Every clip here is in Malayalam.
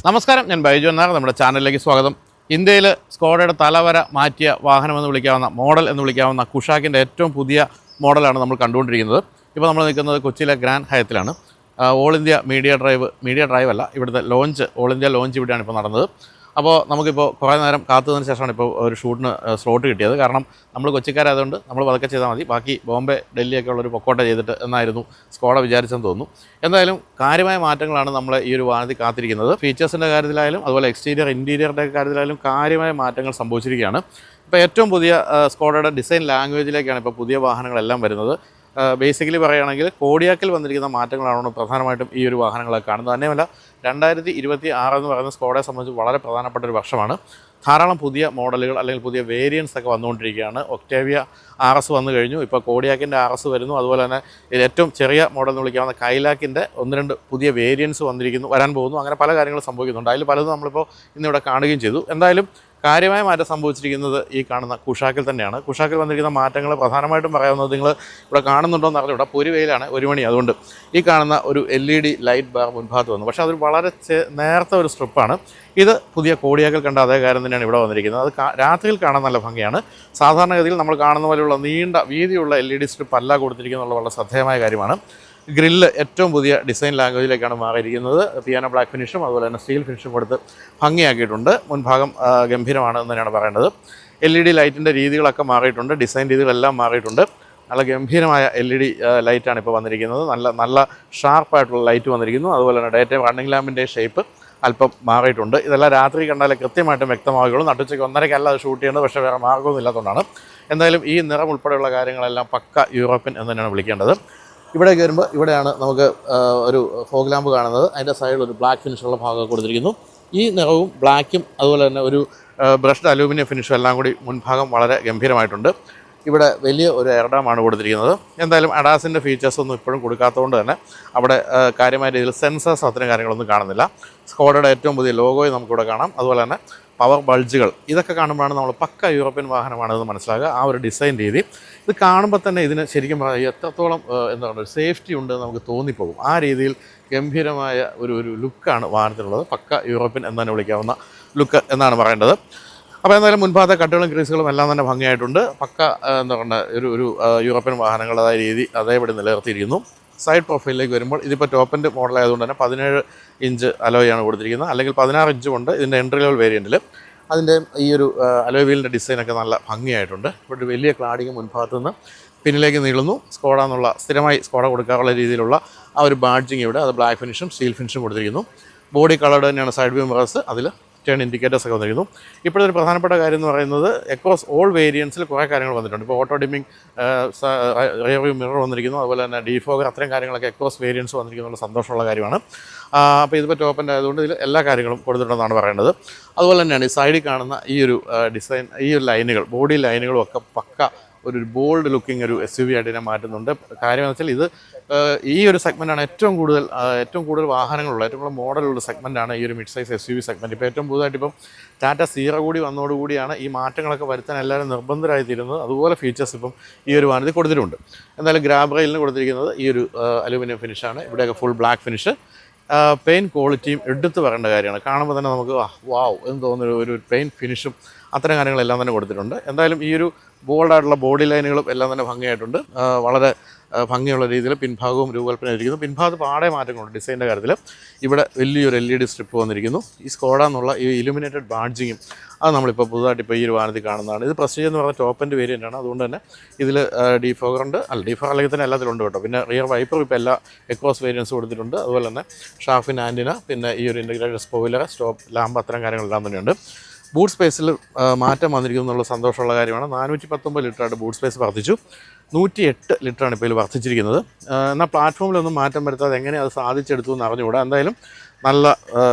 നമസ്കാരം, ഞാൻ ബൈജു എന്നാർ. നമ്മുടെ ചാനലിലേക്ക് സ്വാഗതം. ഇന്ത്യയിൽ സ്കോഡയുടെ തലവര മാറ്റിയ വാഹനമെന്ന് വിളിക്കാവുന്ന മോഡൽ എന്ന് വിളിക്കാവുന്ന കുഷാക്കിൻ്റെ ഏറ്റവും പുതിയ മോഡലാണ് നമ്മൾ കണ്ടുകൊണ്ടിരിക്കുന്നത്. ഇപ്പോൾ നമ്മൾ നിൽക്കുന്നത് കൊച്ചിയിലെ ഗ്രാൻഡ് ഹയത്തിലാണ്. ഓൾ ഇന്ത്യ മീഡിയ ഡ്രൈവ് അല്ല, ഇവിടുത്തെ ലോഞ്ച്, ഓൾ ഇന്ത്യ ലോഞ്ച് ഇവിടെയാണ് ഇപ്പോൾ നടന്നത്. അപ്പോൾ നമുക്കിപ്പോൾ കുറേ നേരം കാത്തതിന് ശേഷമാണ് ഇപ്പോൾ ഒരു ഷൂട്ടിന് സ്ലോട്ട് കിട്ടിയത്. കാരണം നമ്മൾ കൊച്ചിക്കാരായതുകൊണ്ട് നമ്മൾ പതുക്കെ ചെയ്താൽ മതി, ബാക്കി ബോംബെ ഡൽഹിയൊക്കെ ഉള്ളൊരു പൊക്കോട്ട ചെയ്തിട്ട് എന്നായിരുന്നു സ്കോഡ വിചാരിച്ചെന്ന് തോന്നുന്നു. എന്തായാലും കാര്യമായ മാറ്റങ്ങളാണ് നമ്മൾ ഈ ഒരു വാഹനത്തിൽ കാത്തിരിക്കുന്നത്. ഫീച്ചേഴ്സിൻ്റെ കാര്യത്തിലായാലും അതുപോലെ ഇൻറ്റീരിയറിൻ്റെ കാര്യത്തിലായാലും കാര്യമായ മാറ്റങ്ങൾ സംഭവിച്ചിരിക്കുകയാണ്. ഇപ്പോൾ ഏറ്റവും പുതിയ സ്കോഡയുടെ ഡിസൈൻ ലാംഗ്വേജിലേക്കാണ് ഇപ്പോൾ പുതിയ വാഹനങ്ങളെല്ലാം വരുന്നത്. ബേസിക്കലി പറയുകയാണെങ്കിൽ കോഡിയാക്കിൽ വന്നിരിക്കുന്ന മാറ്റങ്ങളാണ് പ്രധാനമായിട്ടും ഈ ഒരു വാഹനങ്ങളൊക്കെ കാണുന്നത്. തന്നെയുമല്ല, 2026 എന്ന് പറയുന്ന സ്കോഡയെ സംബന്ധിച്ച് വളരെ പ്രധാനപ്പെട്ട ഒരു വർഷമാണ്. ധാരാളം പുതിയ മോഡലുകൾ അല്ലെങ്കിൽ പുതിയ വേരിയൻസ് ഒക്കെ വന്നുകൊണ്ടിരിക്കുകയാണ്. ഒക്ടേവിയ RS വന്നു കഴിഞ്ഞു, ഇപ്പോൾ കോഡിയാക്കിൻ്റെ RS വരുന്നു. അതുപോലെ തന്നെ ഏറ്റവും ചെറിയ മോഡൽ എന്ന് വിളിക്കാവുന്ന കൈലാക്കിൻ്റെ 1-2 പുതിയ വേരിയൻസ് വരാൻ പോകുന്നു. അങ്ങനെ പല കാര്യങ്ങളും സംഭവിക്കുന്നുണ്ട്. അതിൽ പലതും നമ്മളിപ്പോൾ ഇന്നിവിടെ കാണുകയും ചെയ്തു. എന്തായാലും കാര്യമായ മാറ്റം സംഭവിച്ചിരിക്കുന്നത് ഈ കാണുന്ന കുഷാക്കിൽ തന്നെയാണ്. കുഷാക്കിൽ വന്നിരിക്കുന്ന മാറ്റങ്ങൾ പ്രധാനമായിട്ടും പറയാവുന്നത് നിങ്ങൾ ഇവിടെ കാണുന്നുണ്ടോ എന്ന് അറിഞ്ഞു. ഇവിടെ പൊരുവെയിലാണ്, 1 മണി. അതുകൊണ്ട് ഈ കാണുന്ന ഒരു LED ലൈറ്റ് ബാർ മുൻഭാഗത്ത് വന്നു. പക്ഷേ അതൊരു വളരെ നേരത്തെ ഒരു സ്ട്രിപ്പാണ്. ഇത് പുതിയ കോഡിയാക്കിൽ കണ്ട അതേ കാര്യം തന്നെയാണ് ഇവിടെ വന്നിരിക്കുന്നത്. അത് രാത്രിയിൽ കാണാൻ നല്ല ഭംഗിയാണ്. സാധാരണഗതിയിൽ നമ്മൾ കാണുന്ന പോലെയുള്ള നീണ്ട വീതിയുള്ള LED സ്ട്രിപ്പ് അല്ല കൊടുത്തിരിക്കുന്നത്, വളരെ ശ്രദ്ധേയമായ കാര്യമാണ്. ഗ്രില്ല് ഏറ്റവും പുതിയ ഡിസൈൻ ലാംഗ്വേജിലേക്കാണ് മാറിയിരിക്കുന്നത്. പിയാനോ ബ്ലാക്ക് ഫിനിഷും അതുപോലെ തന്നെ സ്റ്റീൽ ഫിനിഷും കൊടുത്ത് ഭംഗിയാക്കിയിട്ടുണ്ട്. മുൻഭാഗം ഗംഭീരമാണ് എന്ന് തന്നെയാണ് പറയേണ്ടത്. LED ലൈറ്റിൻ്റെ രീതികളൊക്കെ മാറിയിട്ടുണ്ട്, ഡിസൈൻ രീതികളെല്ലാം മാറിയിട്ടുണ്ട്. നല്ല ഗംഭീരമായ LED ലൈറ്റാണ് ഇപ്പോൾ വന്നിരിക്കുന്നത്. നല്ല ഷാർപ്പായിട്ടുള്ള ലൈറ്റ് വന്നിരിക്കുന്നു. അതുപോലെ തന്നെ ഡേ ടൈം റണ്ണിംഗ് ലാമ്പിൻ്റെ ഷേപ്പ് അല്പം മാറിയിട്ടുണ്ട്. ഇതെല്ലാം രാത്രി കണ്ടാലേ കൃത്യമായിട്ടും വ്യക്തമാവുകയുള്ളൂ. നട്ടുച്ചയ്ക്ക് 1:30-ക്കല്ല അത് ഷൂട്ട് ചെയ്യേണ്ടത്, പക്ഷേ വേറെ മാർഗ്ഗമൊന്നും ഇല്ലാത്തതുകൊണ്ടാണ്. എന്തായാലും ഈ നിറം ഉൾപ്പെടെയുള്ള കാര്യങ്ങളെല്ലാം പക്ക യൂറോപ്യൻ എന്ന് തന്നെയാണ് വിളിക്കേണ്ടത്. ഇവിടെ കയറുമ്പോൾ ഇവിടെയാണ് നമുക്ക് ഒരു ഫോഗ് ലാമ്പ് കാണുന്നത്. അതിൻ്റെ സൈഡിൽ ഒരു ബ്ലാക്ക് ഫിനിഷുള്ള ഭാഗം കൊടുത്തിരിക്കുന്നു. ഈ നിറവും ബ്ലാക്കും അതുപോലെ തന്നെ ഒരു ബ്രഷ്ഡ് അലൂമിനിയം ഫിനിഷും എല്ലാം കൂടി മുൻഭാഗം വളരെ ഗംഭീരമായിട്ടുണ്ട്. ഇവിടെ വലിയ ഒരു എയർഡാമാണ് കൊടുത്തിരിക്കുന്നത്. എന്തായാലും അഡാസിൻ്റെ ഫീച്ചേഴ്സൊന്നും ഇപ്പോഴും കൊടുക്കാത്തതുകൊണ്ട് തന്നെ അവിടെ കാര്യമായ രീതിയിൽ സെൻസേഴ്സ് അത്തരം കാര്യങ്ങളൊന്നും കാണുന്നില്ല. സ്കോഡയുടെ ഏറ്റവും പുതിയ ലോഗോയും നമുക്കിവിടെ കാണാം. അതുപോലെ തന്നെ പവർ ബൾജുകൾ, ഇതൊക്കെ കാണുമ്പോഴാണ് നമ്മൾ പക്ക യൂറോപ്യൻ വാഹനമാണെന്ന് മനസ്സിലാക്കുക. ആ ഒരു ഡിസൈൻ രീതി ഇത് കാണുമ്പോൾ തന്നെ ഇതിന് ശരിക്കും എത്രത്തോളം എന്താണ് സേഫ്റ്റി ഉണ്ട് നമുക്ക് തോന്നിപ്പോകും. ആ രീതിയിൽ ഗംഭീരമായ ഒരു ലുക്കാണ് വാഹനത്തിനുള്ളത്. പക്ക യൂറോപ്യൻ എന്ന് തന്നെ വിളിക്കാവുന്ന ലുക്ക് എന്നാണ് പറയേണ്ടത്. അപ്പോൾ എന്തായാലും മുൻഭാഗത്തെ കട്ടുകളും ഗ്രീസുകളും എല്ലാം തന്നെ ഭംഗിയായിട്ടുണ്ട്. പക്ക എന്താ പറയുക ഒരു യൂറോപ്യൻ വാഹനങ്ങളുടേതായ രീതി അതേപടി നിലനിർത്തിയിരിക്കുന്നു. സൈഡ് പ്രൊഫൈലിലേക്ക് വരുമ്പോൾ ഇതിപ്പോൾ ടോപ്പ് എൻഡ് മോഡലായതുകൊണ്ട് തന്നെ 17 ഇഞ്ച് അലോയാണ് കൊടുത്തിരിക്കുന്നത്. അല്ലെങ്കിൽ 16 ഇഞ്ചും ഉണ്ട് ഇതിൻ്റെ എൻട്രി ലെവൽ വേരിയൻറ്റിൽ. അതിൻ്റെ ഈ ഒരു അലോയ് വീലിൻ്റെ ഡിസൈനൊക്കെ നല്ല ഭംഗിയായിട്ടുണ്ട്. ഇവിടെ വലിയ ക്ലാഡിങ് മുൻഭാഗത്ത് നിന്ന് പിന്നിലേക്ക് നീളുന്നു. സ്കോഡ എന്നുള്ള സ്ഥിരമായി സ്കോഡ കൊടുക്കാറുള്ള രീതിയിലുള്ള ആ ഒരു ബാഡ്ജിങ് ഇവിടെ, അത് ബ്ലാക്ക് ഫിനിഷും സ്റ്റീൽ ഫിനിഷും കൊടുത്തിരിക്കുന്നു. ബോഡി കളർഡ് തന്നെയാണ് സൈഡ് വ്യൂ മിറേഴ്സ്, അതിൽ ടേൺ ഇൻഡിക്കേറ്റേഴ്സ് ഒക്കെ വന്നിരിക്കുന്നു. ഇപ്പോഴൊരു പ്രധാനപ്പെട്ട കാര്യം എന്ന് പറയുന്നത് അക്രോസ് ഓൾ വേരിയൻസിൽ കുറേ കാര്യങ്ങൾ വന്നിട്ടുണ്ട്. ഇപ്പോൾ auto dimming, rear view mirror വന്നിരിക്കുന്നു. അതുപോലെ തന്നെ ഡീഫോഗർ, അത്രയും കാര്യങ്ങളൊക്കെ അക്രോസ് വേരിയൻസ് വന്നിരിക്കുന്നുള്ള സന്തോഷമുള്ള കാര്യമാണ്. അപ്പോൾ ഇതിപ്പോൾ ടോപ്പിൻ്റെ ആയതുകൊണ്ട് ഇതിൽ എല്ലാ കാര്യങ്ങളും കൊടുത്തിട്ടുണ്ടെന്നാണ് പറയേണ്ടത്. അതുപോലെ തന്നെയാണ് ഈ സൈഡിൽ കാണുന്ന ഈ ഒരു ഡിസൈൻ, ഈ ഒരു ലൈനുകൾ, ബോഡി ലൈനുകളും ഒക്കെ പക്ക ഒരു ബോൾഡ് ലുക്കിംഗ് ഒരു SUV ആയിട്ട് ഇതിനെ മാറ്റുന്നുണ്ട്. കാര്യമെന്ന് വെച്ചാൽ ഇത് ഈ ഒരു സെഗ്മെൻറ്റാണ് ഏറ്റവും കൂടുതൽ വാഹനങ്ങളുള്ള, ഏറ്റവും കൂടുതൽ മോഡലുള്ള സെഗ്മെൻറ്റാണ് ഈ ഒരു മിഡ് സൈസ് SUV സെഗ്മെൻറ്റ്. ഇപ്പോൾ ഏറ്റവും പുതുതായിട്ട് ഇപ്പം ടാറ്റ സീറോ കൂടി വന്നതോടുകൂടിയാണ് ഈ മാറ്റങ്ങളൊക്കെ വരുത്താൻ എല്ലാവരും നിർബന്ധരായി തീരുന്നത്. അതുപോലെ ഫീച്ചേഴ്സ് ഇപ്പം ഈ ഒരു വാഹനത്തിൽ കൊടുത്തിട്ടുണ്ട്. എന്തായാലും ഗ്രാബ് റെയിലിന് കൊടുത്തിരിക്കുന്നത് ഈ ഒരു അലൂമിനിയം ഫിനിഷാണ്. ഇവിടെയൊക്കെ ഫുൾ ബ്ലാക്ക് ഫിനിഷ്. പെയിൻറ്റ് ക്വാളിറ്റിയും എടുത്ത് പറയേണ്ട കാര്യമാണ്. കാണുമ്പോൾ തന്നെ നമുക്ക് വാവ് എന്ന് തോന്നുന്ന ഒരു പെയിൻറ്റ് ഫിനിഷും അത്തരം കാര്യങ്ങളെല്ലാം തന്നെ കൊടുത്തിട്ടുണ്ട്. എന്തായാലും ഈ ഒരു ബോൾഡായിട്ടുള്ള ബോഡി ലൈനുകളും എല്ലാം തന്നെ ഭംഗിയായിട്ടുണ്ട്. വളരെ ഭംഗിയുള്ള രീതിയിൽ പിൻഭാഗവും രൂപകൽപ്പന ചെയ്തിരിക്കുന്നു. പിൻഭാഗത്ത് പാടെ മാറ്റങ്ങളുണ്ട് ഡിസൈൻ്റെ കാര്യത്തിൽ. ഇവിടെ വലിയൊരു LED സ്ട്രിപ്പ് വന്നിരിക്കുന്നു. ഈ സ്കോഡ എന്നുള്ള ഈ ഇലുമിനേറ്റഡ് ബാഡ്ജിങ്ങും അത് നമ്മളിപ്പോൾ പുതുതായിട്ട് ഇപ്പോൾ ഈ ഒരു വാഹനത്തിൽ കാണുന്നതാണ്. ഇത് പ്രസ്റ്റീജ് എന്ന് പറഞ്ഞ ടോപ്പ് എൻഡ് വേരിയൻ്റാണ്. അതുകൊണ്ട് തന്നെ ഇതിൽ ഡീഫോഗർ ഉണ്ട്, ഡീഫോഗർ അല്ലെങ്കിൽ തന്നെ എല്ലാത്തിലുണ്ട് കേട്ടോ. പിന്നെ റിയർ വൈപ്പർ ഇപ്പോൾ എല്ലാ എക്രോസ് വേരിയൻസ് കൊടുത്തിട്ടുണ്ട്. അതുപോലെ തന്നെ ഷാഫിൻ ആൻറ്റിന, പിന്നെ ഈ ഒരു ഇൻ്റഗ്രേറ്റഡ് സ്പോയിലർ, സ്റ്റോപ്പ് ലാമ്പ്, അത്തരം കാര്യങ്ങളെല്ലാം തന്നെയുണ്ട്. ബൂട്ട് സ്പേസിൽ മാറ്റം വന്നിരിക്കുന്നു എന്നുള്ള സന്തോഷമുള്ള കാര്യമാണ്. 419 ലിറ്ററായിട്ട് ബൂട്ട് സ്പേസ് വർദ്ധിച്ചു. 108 ലിറ്ററാണ് ഇപ്പോൾ ഇതിൽ വർദ്ധിച്ചിരിക്കുന്നത്. എന്നാൽ പ്ലാറ്റ്ഫോമിലൊന്നും മാറ്റം വരുത്താതെ എങ്ങനെ അത് സാധിച്ചെടുത്തു എന്ന് അറിഞ്ഞുകൂടാ. എന്തായാലും നല്ല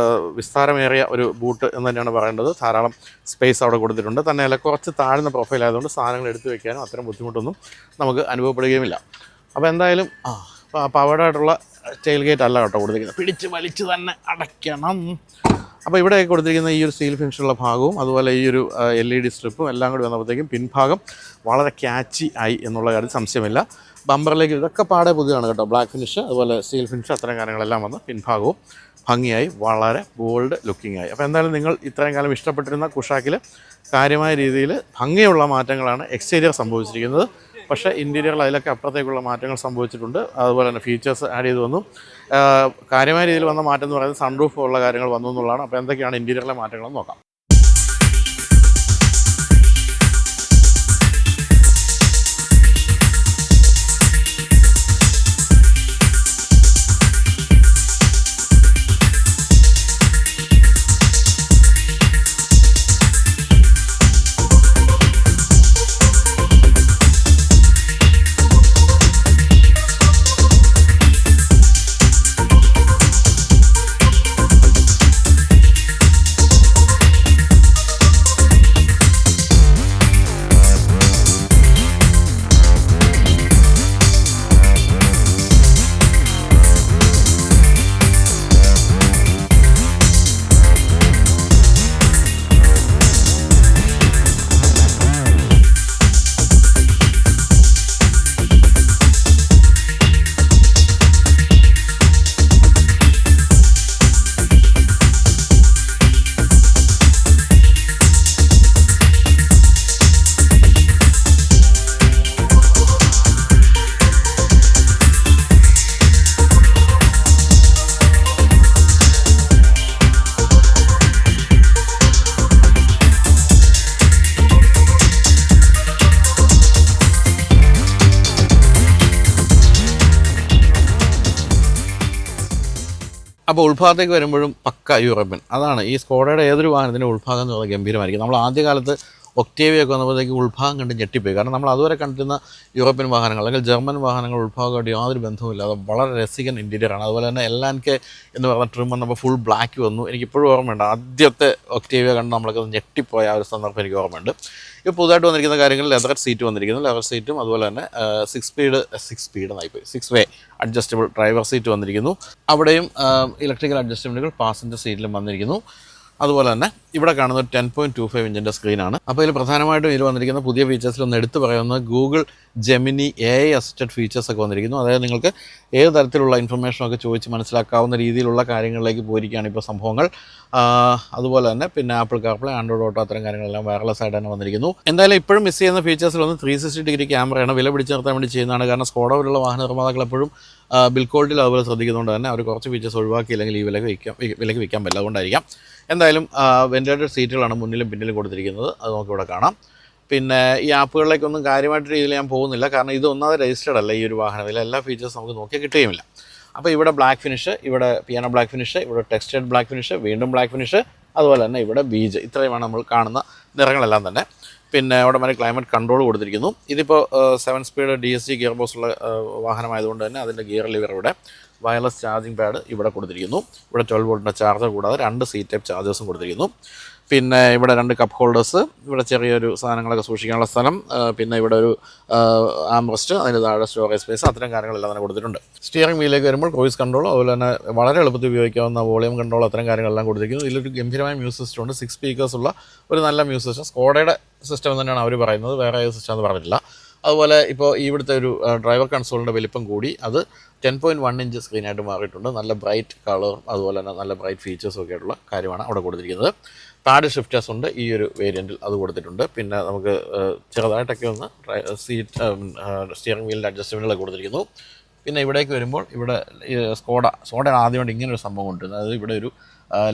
വിസ്താരമേറിയ ഒരു ബൂട്ട് എന്ന് തന്നെയാണ് പറയേണ്ടത്. ധാരാളം സ്പേസ് അവിടെ കൊടുത്തിട്ടുണ്ട്. തന്നെയല്ല കുറച്ച് താഴ്ന്ന പ്രൊഫൈൽ ആയതുകൊണ്ട് സാധനങ്ങൾ എടുത്തു വയ്ക്കാനും അത്തരം ബുദ്ധിമുട്ടൊന്നും നമുക്ക് അനുഭവപ്പെടുകയുമില്ല. അപ്പോൾ എന്തായാലും പവർഡായിട്ടുള്ള ടെയിൽ ഗേറ്റ് അല്ല കേട്ടോ കൊടുത്തിരിക്കുന്നത്, പിടിച്ച് വലിച്ച് തന്നെ അടയ്ക്കണം. അപ്പോൾ ഇവിടെ കൊടുത്തിരിക്കുന്ന ഈ ഒരു സ്റ്റീൽ ഫിനിഷുള്ള ഭാഗവും അതുപോലെ ഈ ഒരു LED സ്ട്രിപ്പും എല്ലാം കൂടി വന്നപ്പോഴത്തേക്കും പിൻഭാഗം വളരെ ക്യാച്ചി ആയി എന്നുള്ള കാര്യം സംശയമില്ല. ബമ്പറിലേക്ക് ഇതൊക്കെ പാടെ പുതിയതാണ് കേട്ടോ. ബ്ലാക്ക് ഫിനിഷ് അതുപോലെ സ്റ്റീൽ ഫിനിഷ് അത്തരം കാര്യങ്ങളെല്ലാം വന്ന് പിൻഭാഗവും ഭംഗിയായി വളരെ ബോൾഡ് ലുക്കിംഗ് ആയി. അപ്പോൾ എന്തായാലും നിങ്ങൾ ഇത്രയും കാലം ഇഷ്ടപ്പെട്ടിരുന്ന കുഷാക്കിൽ കാര്യമായ രീതിയിൽ ഭംഗിയുള്ള മാറ്റങ്ങളാണ് എക്സ്റ്റീരിയർ സംഭവിച്ചിരിക്കുന്നത്. പക്ഷേ ഇൻറ്റീരിയറിൽ അതിലൊക്കെ അപ്പുറത്തേക്കുള്ള മാറ്റങ്ങൾ സംഭവിച്ചിട്ടുണ്ട്. അതുപോലെ തന്നെ ഫീച്ചേഴ്സ് ആഡ് ചെയ്ത് വന്നു. കാര്യമായ രീതിയിൽ വന്ന മാറ്റം എന്ന് പറയുന്നത് സൺറൂഫ് ഉള്ള കാര്യങ്ങൾ വന്നു എന്നുള്ളതാണ്. അപ്പോൾ എന്തൊക്കെയാണ് ഇൻറ്റീരിയറിലെ മാറ്റങ്ങളെന്ന് നോക്കാം. അപ്പോൾ ഉൾഭാഗത്തേക്ക് വരുമ്പോഴും പക്ക യൂറോപ്യൻ. അതാണ് ഈ സ്കോഡയുടെ ഏതൊരു വാഹനത്തിൻ്റെ ഉൾഭാഗം എന്ന് പറയുന്നത് ഗംഭീരമായിരിക്കും. നമ്മൾ ആദ്യകാലത്ത് ഒക്ടേവിയൊക്കെ വന്നപ്പോഴത്തേക്ക് ഉൾഭാഗം കണ്ട് ഞെട്ടിപ്പോയി. കാരണം നമ്മൾ അതുവരെ കണ്ടിരുന്ന യൂറോപ്യൻ വാഹനങ്ങൾ അല്ലെങ്കിൽ ജർമ്മൻ വാഹനങ്ങൾ ഉൾഭാഗമായിട്ട് യാതൊരു ബന്ധവുമില്ല. അത് വളരെ രസികൻ ഇൻറ്റീരിയറാണ്. അതുപോലെ തന്നെ LNK എന്ന് പറഞ്ഞ ട്രിം വന്നപ്പോൾ ഫുൾ ബ്ലാക്ക് വന്നു. എനിക്കിപ്പോഴും ഓർമ്മയുണ്ട് ആദ്യത്തെ ഒക്ടേവിയ കണ്ട് നമ്മളൊക്കെ ഞെട്ടിപ്പോയ ആ ഒരു സന്ദർഭം എനിക്ക് ഓർമ്മയുണ്ട്. ഇപ്പോൾ പുതുതായിട്ട് വന്നിരിക്കുന്ന കാര്യങ്ങളിൽ ലെതർ സീറ്റ് വന്നിരിക്കുന്നു. ലെതർ സീറ്റും അതുപോലെ തന്നെ 6 വേ അഡ്ജസ്റ്റബിൾ ഡ്രൈവർ സീറ്റ് വന്നിരിക്കുന്നു. അവിടെയും ഇലക്ട്രിക്കൽ അഡ്ജസ്റ്റ്മെൻറ്റുകൾ പാസഞ്ചർ സീറ്റിലും വന്നിരിക്കുന്നു. അതുപോലെ തന്നെ ഇവിടെ കാണുന്ന 10.25 ഇഞ്ചിൻ്റെ സ്ക്രീനാണ്. അപ്പോൾ ഇതിൽ പ്രധാനമായിട്ടും ഇതിൽ വന്നിരിക്കുന്ന പുതിയ ഫീച്ചേഴ്സിൽ ഒന്ന് എടുത്തു പറയുന്നത് ഗൂഗിൾ ജെമിനി AI അസിസ്റ്റഡ് ഫീച്ചേഴ്സൊക്കെ വന്നിരിക്കുന്നു. അതായത് നിങ്ങൾക്ക് ഏത് തരത്തിലുള്ള ഇൻഫർമേഷനൊക്കെ ചോദിച്ച് മനസ്സിലാക്കാവുന്ന രീതിയിലുള്ള കാര്യങ്ങളിലേക്ക് പോയിരിക്കുകയാണ് ഇപ്പോൾ സംഭവങ്ങൾ. അതുപോലെ തന്നെ പിന്നെ ആപ്പിൾ കാർപ്ലേ, ആൻഡ്രോയിഡ് ഓട്ടോ അത്തരം കാര്യങ്ങളെല്ലാം വയർലെസ് ആയിട്ട് തന്നെ വന്നിരിക്കുന്നു. എന്തായാലും ഇപ്പോഴും മിസ് ചെയ്യുന്ന ഫീച്ചേഴ്സിലൊന്ന് 360 ഡിഗ്രി ക്യാമറയാണ്. വില പിടിച്ചു നിർത്താൻ വേണ്ടി ചെയ്യുന്നതാണ്. കാരണം സ്കോഡ പോലുള്ള വാഹന നിർമ്മാതാക്കൾ എപ്പോഴും ബിൽ ക്വാളിറ്റിയിൽ അതുപോലെ ശ്രദ്ധിക്കുന്നതുകൊണ്ട് തന്നെ അവർ കുറച്ച് ഫീച്ചേഴ്സ് ഒഴിവാക്കിയില്ലെങ്കിൽ ഈ വിലയ്ക്ക് വിൽക്കാൻ പറ്റില്ല. അതുകൊണ്ടായിരിക്കാം. എന്തായാലും വെന്റിലേറ്റഡ് സീറ്റുകളാണ് മുന്നിലും പിന്നിലും കൊടുത്തിരിക്കുന്നത്. അത് നമുക്കിവിടെ കാണാം. പിന്നെ ഈ ആപ്പുകളിലേക്കൊന്നും കാര്യമായിട്ട് രീതിയിൽ ഞാൻ പോകുന്നില്ല. കാരണം ഇത് ഒന്നാമത് രജിസ്റ്റേർഡ് അല്ല ഈ ഒരു വാഹനത്തിൽ. എല്ലാ ഫീച്ചേഴ്സും നമുക്ക് നോക്കിയാൽ കിട്ടുകയുമില്ല. അപ്പോൾ ഇവിടെ ബ്ലാക്ക് ഫിനിഷ്, ഇവിടെ പിയാനോ ബ്ലാക്ക് ഫിനിഷ്, ഇവിടെ ടെക്സ്റ്റഡ് ബ്ലാക്ക് ഫിനിഷ്, വീണ്ടും ബ്ലാക്ക് ഫിനിഷ്, അതുപോലെ തന്നെ ഇവിടെ ബീജ്. ഇത്രയുമാണ് നമ്മൾ കാണുന്ന നിറങ്ങളെല്ലാം തന്നെ. പിന്നെ അവിടെ വരെ ക്ലൈമറ്റ് കൺട്രോൾ കൊടുത്തിരിക്കുന്നു. ഇതിപ്പോൾ 7 സ്പീഡ് DSG ഗിയർ ബോക്സ് ഉള്ള വാഹനമായതുകൊണ്ട് തന്നെ അതിൻ്റെ ഗിയർ ലിവർ ഇവിടെ, വയർലെസ് ചാർജിങ് പാഡ് ഇവിടെ കൊടുത്തിരിക്കുന്നു. ഇവിടെ 12 വോൾട്ടിൻ്റെ ചാർജർ കൂടാതെ 2 C ടൈപ്പ് ചാർജേഴ്സും കൊടുത്തിരിക്കുന്നു. പിന്നെ ഇവിടെ 2 കപ്പ് ഹോൾഡേഴ്സ്, ഇവിടെ ചെറിയൊരു സാധനങ്ങളൊക്കെ സൂക്ഷിക്കാനുള്ള സ്ഥലം, പിന്നെ ഇവിടെ ഒരു ആംറസ്റ്റ്, അതിന് താഴെ സ്റ്റോറേജ് സ്പേസ്, അത്തരം കാര്യങ്ങളെല്ലാം തന്നെ കൊടുത്തിട്ടുണ്ട്. സ്റ്റിയറിംഗ് വീലിലേക്ക് വരുമ്പോൾ ക്രൂയിസ് കൺട്രോൾ, അതുപോലെ തന്നെ വളരെ എളുപ്പത്തിൽ ഉപയോഗിക്കാവുന്ന വോളിയം കൺട്രോൾ, അത്തരം കാര്യങ്ങളെല്ലാം കൊടുത്തിരിക്കുന്നു. ഇതിലൊരു ഗംഭീരമായ മ്യൂസിക് സിസ്റ്റം ഉണ്ട്. 6 സ്പീക്കേഴ്സ് ഉള്ള ഒരു നല്ല മ്യൂസിക് സിസ്റ്റം. സ്കോഡയുടെ സിസ്റ്റം തന്നെയാണ് അവർ പറയുന്നത്, വേറെ ഏത് സിസ്റ്റം എന്ന് പറഞ്ഞിട്ടില്ല. അതുപോലെ ഇപ്പോൾ ഇവിടുത്തെ ഒരു ഡ്രൈവർ കൺസോളിൻ്റെ വലിപ്പം കൂടി അത് 10.1 ഇഞ്ച് സ്ക്രീനായിട്ട് മാറിയിട്ടുണ്ട്. നല്ല ബ്രൈറ്റ് കളറും അതുപോലെ തന്നെ നല്ല ബ്രൈറ്റ് ഫീച്ചേഴ്സും ഒക്കെ ആയിട്ടുള്ള കാര്യമാണ് അവിടെ കൊടുത്തിരിക്കുന്നത്. പാഡ് ഷിഫ്റ്റേഴ്സ് ഉണ്ട് ഈ ഒരു വേരിയൻറ്റിൽ, അത് കൊടുത്തിട്ടുണ്ട്. പിന്നെ നമുക്ക് ചെറുതായിട്ടൊക്കെ ഒന്ന് സ്റ്റിയറിംഗ് വീലിൻ്റെ അഡ്ജസ്റ്റ്മെൻറ്റുകളൊക്കെ കൊടുത്തിരിക്കുന്നു. പിന്നെ ഇവിടേക്ക് വരുമ്പോൾ ഇവിടെ സ്കോഡയാണ് ആദ്യമായിട്ട് ഇങ്ങനൊരു സംഭവം കൊണ്ടുവരുന്നത്. അത് ഇവിടെ ഒരു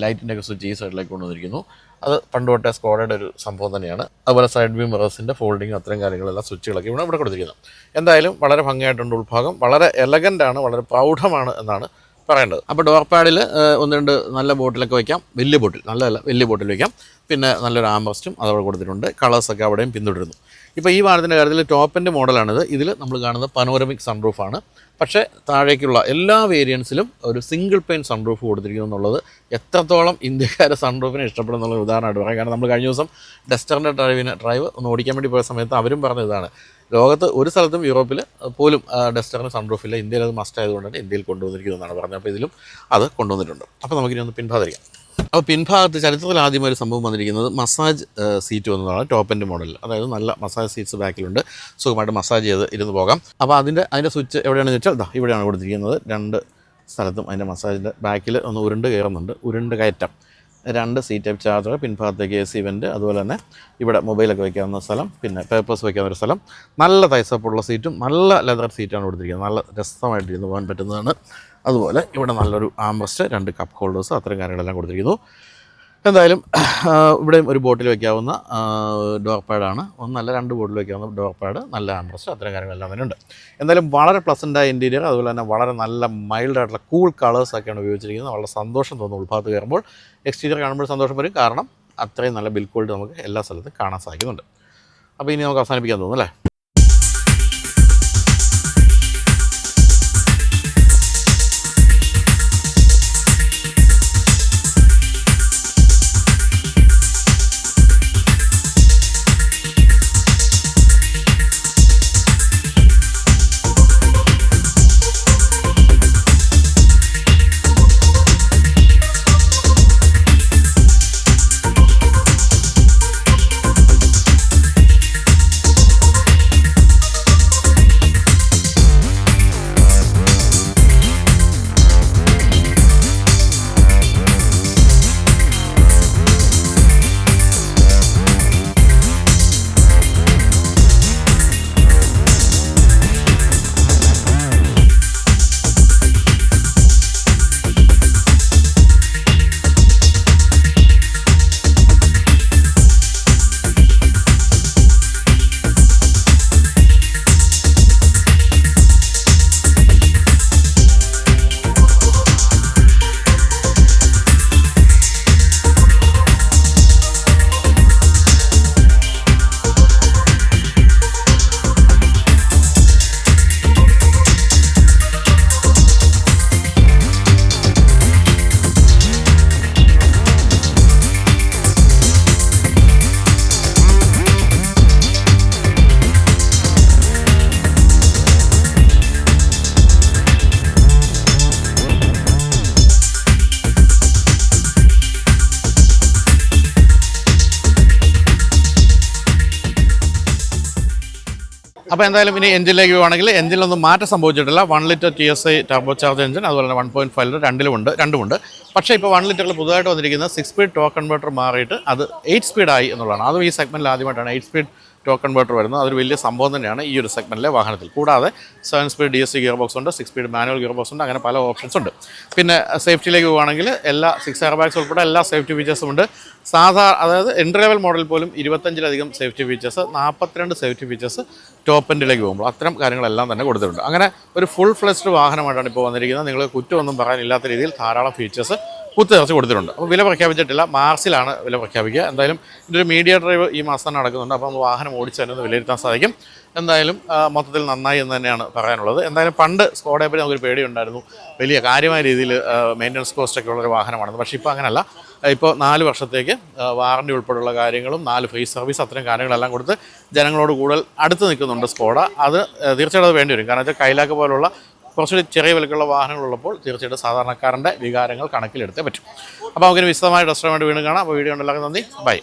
ലൈറ്റിൻ്റെ ഒക്കെ സ്വിച്ച് ഈ സൈഡിലേക്ക് കൊണ്ടുവന്നിരിക്കുന്നു. അത് പണ്ട് തൊട്ടേ സ്കോഡയുടെ ഒരു സംഭവം തന്നെയാണ്. അതുപോലെ സൈഡ് വ്യൂ മിറേഴ്സിൻ്റെ ഫോൾഡിങ് അത്തരം കാര്യങ്ങളെല്ലാം സ്വിച്ചുകളൊക്കെ ഇവിടെ കൊടുത്തിരിക്കുന്നത്. എന്തായാലും വളരെ ഭംഗിയായിട്ടുണ്ട്. ഉൾഭാഗം വളരെ എലഗൻ്റാണ്, വളരെ പ്രൗഢമാണ് എന്നാണ് പറയേണ്ടത്. അപ്പോൾ ഡോർ പാഡിൽ 1-2 നല്ല ബോട്ടിലൊക്കെ വയ്ക്കാം. വലിയ ബോട്ടിൽ, നല്ലതല്ല വലിയ ബോട്ടിൽ വയ്ക്കാം. പിന്നെ നല്ലൊരു ആംറസ്റ്റും അതവിടെ കൊടുത്തിട്ടുണ്ട്. കളേഴ്സൊക്കെ അവിടെയും പിന്തുടരുന്നു. ഇപ്പോൾ ഈ വാഹനത്തിൻ്റെ കാര്യത്തിൽ ടോപ്പ് എൻഡ് മോഡലാണിത്. ഇതിൽ നമ്മൾ കാണുന്നത് പനോരമിക് സൺറൂഫാണ്. പക്ഷേ താഴേക്കുള്ള എല്ലാ വേരിയൻസിലും ഒരു സിംഗിൾ പെയിൻ സൺറൂഫ് കൊടുത്തിരിക്കുന്നു എന്നുള്ളത് എത്രത്തോളം ഇന്ത്യക്കാരെ സൺറൂഫിനെ ഇഷ്ടപ്പെടുന്നുള്ള ഉദാഹരണമായിട്ട് പറയാം. കാരണം നമ്മൾ കഴിഞ്ഞ ദിവസം ഡസ്റ്ററിൻ്റെ ഡ്രൈവ് ഒന്ന് ഓടിക്കാൻ വേണ്ടി പോയ സമയത്ത് അവരും പറഞ്ഞ ഇതാണ്, ലോകത്ത് ഒരു സ്ഥലത്തും യൂറോപ്പിൽ പോലും ഡസ്റ്ററിന് സൺറൂഫില്ല, ഇന്ത്യയിൽ അത് മസ്റ്റ് ആയതുകൊണ്ട് തന്നെ ഇന്ത്യയിൽ കൊണ്ടുവന്നിരിക്കുന്നതെന്നാണ് പറഞ്ഞത്. അപ്പോൾ ഇതിലും അത് കൊണ്ടുവന്നിട്ടുണ്ട്. അപ്പോൾ നമുക്കിനി ഒന്ന് പിൻഭാതിരിക്കാം. അപ്പോൾ പിൻഭാഗത്ത് ചരിത്രത്തിൽ ആദ്യം ഒരു സംഭവം വന്നിരിക്കുന്നത് മസാജ് സീറ്റ് വന്നതാണ് ടോപ്പ് എൻഡ് മോഡലിൽ. അതായത് നല്ല മസാജ് സീറ്റ്സ് ബാക്കിലുണ്ട്, സുഖമായിട്ട് മസാജ് ചെയ്ത് ഇരുന്ന് പോകാം. അപ്പോൾ അതിൻ്റെ സ്വിച്ച് എവിടെയാണെന്ന് വെച്ചാൽ ഇവിടെയാണ് കൊടുത്തിരിക്കുന്നത്. രണ്ട് സ്ഥലത്തും അതിൻ്റെ മസാജിൻ്റെ ബാക്കിൽ ഒന്ന് ഉരുണ്ട് കയറുന്നുണ്ട്, ഉരുണ്ട് കയറ്റം. 2 സീറ്റ് ടൈപ്പ് ചാർജർ, പിൻഭാഗത്തേക്ക് AC വെൻ്റ്, അതുപോലെ തന്നെ ഇവിടെ മൊബൈലൊക്കെ വയ്ക്കാവുന്ന സ്ഥലം, പിന്നെ പേപ്പേഴ്സ് വയ്ക്കാവുന്ന ഒരു സ്ഥലം. നല്ല തൈസപ്പുള്ള സീറ്റും നല്ല ലെതർ സീറ്റാണ് കൊടുത്തിരിക്കുന്നത്. നല്ല രസമായിട്ട് ഇരുന്ന് പോകാൻ പറ്റുന്നതാണ്. അതുപോലെ ഇവിടെ നല്ലൊരു ആംറസ്റ്റ്, 2 കപ്പ് ഹോൾഡേഴ്സ്, അത്തരം കാര്യങ്ങളെല്ലാം കൊടുത്തിരിക്കുന്നു. എന്തായാലും ഇവിടെയും ഒരു ബോട്ടിൽ വയ്ക്കാവുന്ന ഡോർ പാഡാണ്. ഒന്നല്ല 2 ബോട്ടിൽ വയ്ക്കാവുന്ന ഡോർ പാഡ്, നല്ല ആംറസ്റ്റ്, അത്തരം കാര്യങ്ങളെല്ലാം തന്നെ ഉണ്ട്. എന്തായാലും വളരെ പ്ലസൻ്റായ ഇൻറ്റീരിയർ, അതുപോലെ തന്നെ വളരെ നല്ല മൈൽഡായിട്ടുള്ള കൂൾ കളേഴ്സൊക്കെയാണ് ഉപയോഗിച്ചിരിക്കുന്നത്. വളരെ സന്തോഷം തോന്നുന്നു ഉൾഭാഗത്ത് കയറുമ്പോൾ. എക്സ്റ്റീരിയർ കാണുമ്പോൾ സന്തോഷം വരും, കാരണം അത്രയും നല്ല ബിൽഡ് ക്വാളിറ്റി നമുക്ക് എല്ലാ സ്ഥലത്തും കാണാൻ സാധിക്കുന്നുണ്ട്. അപ്പോൾ ഇനി നമുക്ക് അവസാനിപ്പിക്കാൻ തോന്നുന്നു അല്ലേ? അപ്പോൾ എന്തായാലും ഇനി എഞ്ചിനിലേക്ക് പോകുകയാണെങ്കിൽ എഞ്ചിനിലൊന്നും മാറ്റം സംഭവിച്ചിട്ടില്ല. 1 litre TSI turbo charge engine, അതുപോലെ തന്നെ 1.5 ലിറ്റർ രണ്ടുമുണ്ട്. പക്ഷേ ഇപ്പോൾ 1 ലിറ്ററിൽ പുതുതായിട്ട് വന്നിരിക്കുന്ന 6 സ്പീഡ് ടോർക്ക് കൺവേർട്ടർ മാറിയിട്ട് അത് 8 സ്പീഡായി എന്നുള്ളതാണ്. അതും ഈ സെഗ്മെൻറ്റിൽ ആദ്യമായിട്ടാണ് 8 സ്പീഡ് ടോർക്ക് കൺവേർട്ടർ വരുന്നത്. അതൊരു വലിയ സംഭവം തന്നെയാണ് ഈ ഒരു സെഗ്മെൻറ്റിലെ വാഹനത്തിൽ. കൂടാതെ 7 സ്പീഡ് DSC ഗിയർ ബോക്സ് ഉണ്ട്, 6 സ്പീഡ് മാനുവൽ ഗിയർ ബോക്സ് ഉണ്ട്, അങ്ങനെ പല ഓപ്ഷൻസ് ഉണ്ട്. പിന്നെ സേഫ്റ്റിയിലേക്ക് പോകുകയാണെങ്കിൽ എല്ലാ 6 എയർ ബാഗ്സ് ഉൾപ്പെടെ എല്ലാ സേഫ്റ്റി ഫീച്ചേഴ്സും ഉണ്ട്. അതായത് എൻട്രി ലെവൽ മോഡൽ പോലും 25-ലധികം safety features, 42 safety features top എൻഡിലേക്ക് പോകുമ്പോൾ അത്തരം കാര്യങ്ങളെല്ലാം തന്നെ കൊടുത്തിട്ടുണ്ട്. അങ്ങനെ ഒരു ഫുൾ ഫ്ലെഷ്ഡ് വാഹനമായിട്ടാണ് ഇപ്പോൾ വന്നിരിക്കുന്നത്. നിങ്ങൾ കുറ്റമൊന്നും പറയാനില്ലാത്ത രീതിയിൽ ധാരാളം ഫീച്ചേഴ്സ് കുത്തിനിറച്ച് കൊടുത്തിട്ടുണ്ട്. അപ്പോൾ വില പ്രഖ്യാപിച്ചിട്ടില്ല, മാർച്ചിലാണ് വില പ്രഖ്യാപിക്കുക. എന്തായാലും ഇതൊരു മീഡിയ ഡ്രൈവ് ഈ മാസം തന്നെ നടക്കുന്നുണ്ട്. അപ്പോൾ വാഹനം ഓടിച്ച് തന്നെ ഒന്ന് വിലയിരുത്താൻ സാധിക്കും. എന്തായാലും മൊത്തത്തിൽ നന്നായി എന്ന് തന്നെയാണ് പറയാനുള്ളത്. എന്തായാലും പണ്ട് സ്കോഡയെ പറ്റി നമുക്കൊരു പേടിയുണ്ടായിരുന്നു, വലിയ കാര്യമായ രീതിയിൽ മെയിൻ്റനൻസ് കോസ്റ്റൊക്കെ ഉള്ളൊരു വാഹനമാണെന്ന്. പക്ഷേ ഇപ്പോൾ അങ്ങനെയല്ല. ഇപ്പോൾ 4 വർഷത്തേക്ക് വാറണ്ടി ഉൾപ്പെടെയുള്ള കാര്യങ്ങളും 4 ഫ്രീ സർവീസ്, അത്തരം കാര്യങ്ങളെല്ലാം കൊടുത്ത് ജനങ്ങളോട് കൂടുതൽ അടുത്ത് നിൽക്കുന്നുണ്ട് സ്കോഡ. അത് തീർച്ചയായിട്ടും അത് വേണ്ടി വരും. കാരണം വെച്ചാൽ കൈലാക്ക് പോലുള്ള കുറച്ചുകൂടി ചെറിയ വിലക്കുള്ള വാഹനങ്ങളുള്ളപ്പോൾ തീർച്ചയായിട്ടും സാധാരണക്കാരൻ്റെ വികാരങ്ങൾ കണക്കിലെടുത്തേ പറ്റും. അപ്പോൾ നമുക്കൊരു വിശദമായ ടെസ്റ്റ് വേണ്ടി വീണ്ടും കാണാം. അപ്പോൾ വീഡിയോ ഉണ്ടെല്ലാം നന്ദി, ബൈ.